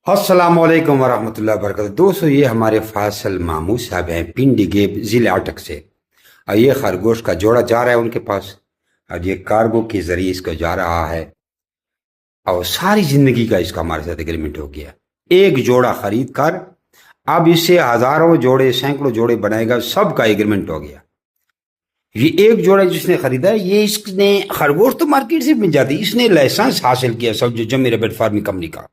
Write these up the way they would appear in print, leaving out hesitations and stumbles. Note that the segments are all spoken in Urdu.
السلام علیکم ورحمۃ اللہ وبرکاتہ دوستو، یہ ہمارے فاصل ماموں صاحب ہیں پنڈی گیب ضلع اٹک سے، اور یہ خرگوش کا جوڑا جا رہا ہے ان کے پاس، اور یہ کارگو کے ذریعے اس کو جا رہا ہے، اور ساری زندگی کا اس کا ہمارے ساتھ ایگریمنٹ ہو گیا۔ ایک جوڑا خرید کر اب اس سے ہزاروں جوڑے سینکڑوں جوڑے بنائے گا، سب کا ایگریمنٹ ہو گیا۔ یہ ایک جوڑا جس نے خریدا ہے، یہ اس نے خرگوش تو مارکیٹ سے مل جاتی، اس نے لائسنس حاصل کیا سب جو جمی ریبٹ فارمنگ کمپنی کا،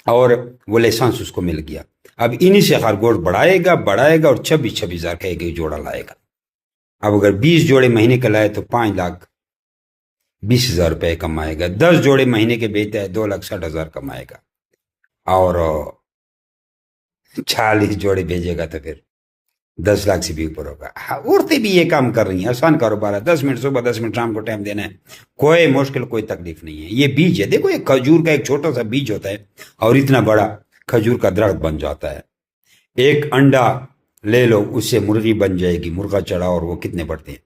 اور وہ لائسنس اس کو مل گیا۔ اب انہی سے خرگوش بڑھائے گا اور 26,000 کا ایک جوڑا لائے گا۔ اب اگر 20 جوڑے مہینے کا لائے تو 5,20,000 روپے کمائے گا، 10 جوڑے مہینے کے بیچتا ہے 2,60,000 کمائے گا، اور 40 جوڑے بھیجے گا تو پھر 10 لاکھ سے بھی اوپر ہوگا۔ عورتیں بھی یہ کام کر رہی ہیں، آسان کاروبار ہے، 10 منٹ صبح 10 منٹ شام کو ٹائم دینا ہے، کوئی مشکل کوئی تکلیف نہیں ہے۔ یہ بیج ہے، دیکھو، ایک کھجور کا ایک چھوٹا سا بیج ہوتا ہے اور اتنا بڑا کھجور کا درخت بن جاتا ہے۔ ایک انڈا لے لو، اس سے مرغی بن جائے گی، مرغا چڑھا، اور وہ کتنے بڑھتے ہیں۔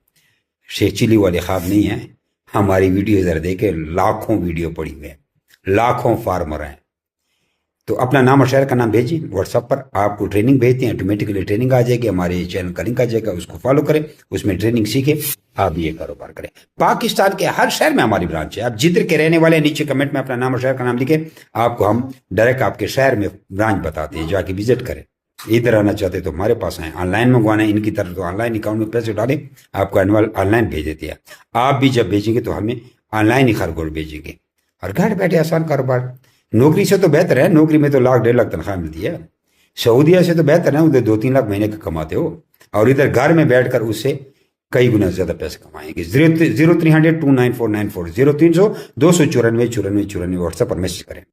شیخ چلی والے خواب نہیں ہیں، ہماری ویڈیو ذرا دیکھیں، لاکھوں ویڈیو پڑی ہوئے ہیں، لاکھوں فارمر ہیں۔ تو اپنا نام اور شہر کا نام بھیجیں، واٹس ایپ پر آپ کو ٹریننگ بھیجتے ہیں، آٹومیٹکلی ٹریننگ آ جائے گی، ہمارے چینل کا لنک آ جائے گا، اس کو فالو کریں، اس میں ٹریننگ سیکھیں، آپ یہ کاروبار کریں۔ پاکستان کے ہر شہر میں ہماری برانچ ہے، آپ جدھر کے رہنے والے نیچے کمنٹ میں اپنا نام اور شہر کا نام لکھیں، آپ کو ہم ڈائریکٹ آپ کے شہر میں برانچ بتاتے ہیں، جا کے وزٹ کریں۔ ادھر آنا چاہتے تو ہمارے پاس آئیں، آن لائن منگوانا ہے ان کی طرف تو آن لائن اکاؤنٹ میں پیسے ڈالیں، آپ کو آن لائن بھیج دیتے ہیں۔ آپ بھی جب بھیجیں گے تو ہمیں آن لائن ہی خرگوش بھیجیں گے، اور گھر بیٹھے آسان کاروبار۔ نوکری سے تو بہتر ہے، نوکری میں تو 1,00,000 1,50,000 تنخواہ ملتی ہے، سعودیہ سے تو بہتر ہے، ادھر 2-3 لاکھ مہینے کا کماتے ہو، اور ادھر گھر میں بیٹھ کر اس سے کئی گنا زیادہ پیسے کمائیں گے۔ 0300 2949494 0300 294 94 واٹس ایپ پر میسج کریں۔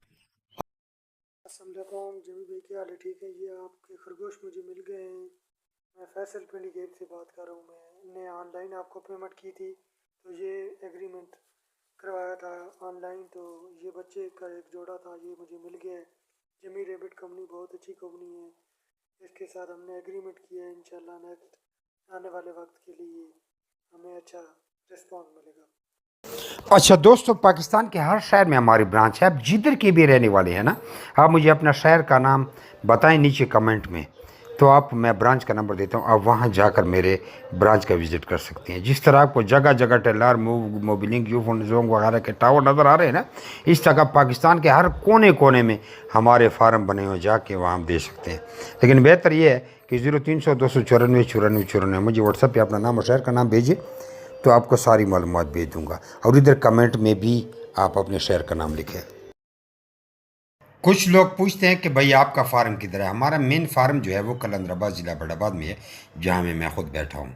السلام علیکم جمی بھائی، کیا حال ہے؟ ٹھیک ہے؟ یہ آپ کے خرگوش مجھے مل گئے ہیں۔ میں فیصل پنڈی گیٹ سے بات کر رہا ہوں۔ میں نے آن لائن آپ کو پیمنٹ کی تھی، تو یہ ایگریمنٹ کروایا تھا آن لائن، تو یہ بچے کا ایک جوڑا تھا، یہ مجھے مل گیا ہے۔ جمی ریبٹ کمپنی بہت اچھی کمپنی ہے، اس کے ساتھ ہم نے ایگریمنٹ کیا ہے، انشاءاللہ نیکسٹ آنے والے وقت کے لیے ہمیں اچھا رسپانس ملے گا۔ اچھا دوستو، پاکستان کے ہر شہر میں ہماری برانچ ہے، آپ جدھر کے بھی رہنے والے ہیں نا، آپ مجھے اپنا شہر کا نام بتائیں نیچے کمنٹ میں، تو میں برانچ کا نمبر دیتا ہوں، آپ وہاں جا کر میرے برانچ کا وزٹ کر سکتے ہیں۔ جس طرح آپ کو جگہ جگہ ٹیلر Mobilink Ufone Zong وغیرہ کے ٹاور نظر آ رہے ہیں نا، اس طرح پاکستان کے ہر کونے کونے میں ہمارے فارم بنے ہوئے، جا کے وہاں ہم دے سکتے ہیں۔ لیکن بہتر یہ ہے کہ 0300 294 94 94 مجھے واٹس ایپ پہ اپنا نام اور شہر کا نام بھیجیں، تو آپ کو ساری معلومات بھیج دوں گا، اور ادھر کمنٹ میں بھی آپ اپنے شہر کا نام لکھیں۔ کچھ لوگ پوچھتے ہیں کہ بھائی آپ کا فارم کدھر ہے؟ ہمارا مین فارم جو ہے وہ قلندر آباد ضلع بڑھ آباد میں ہے، جہاں میں خود بیٹھا ہوں۔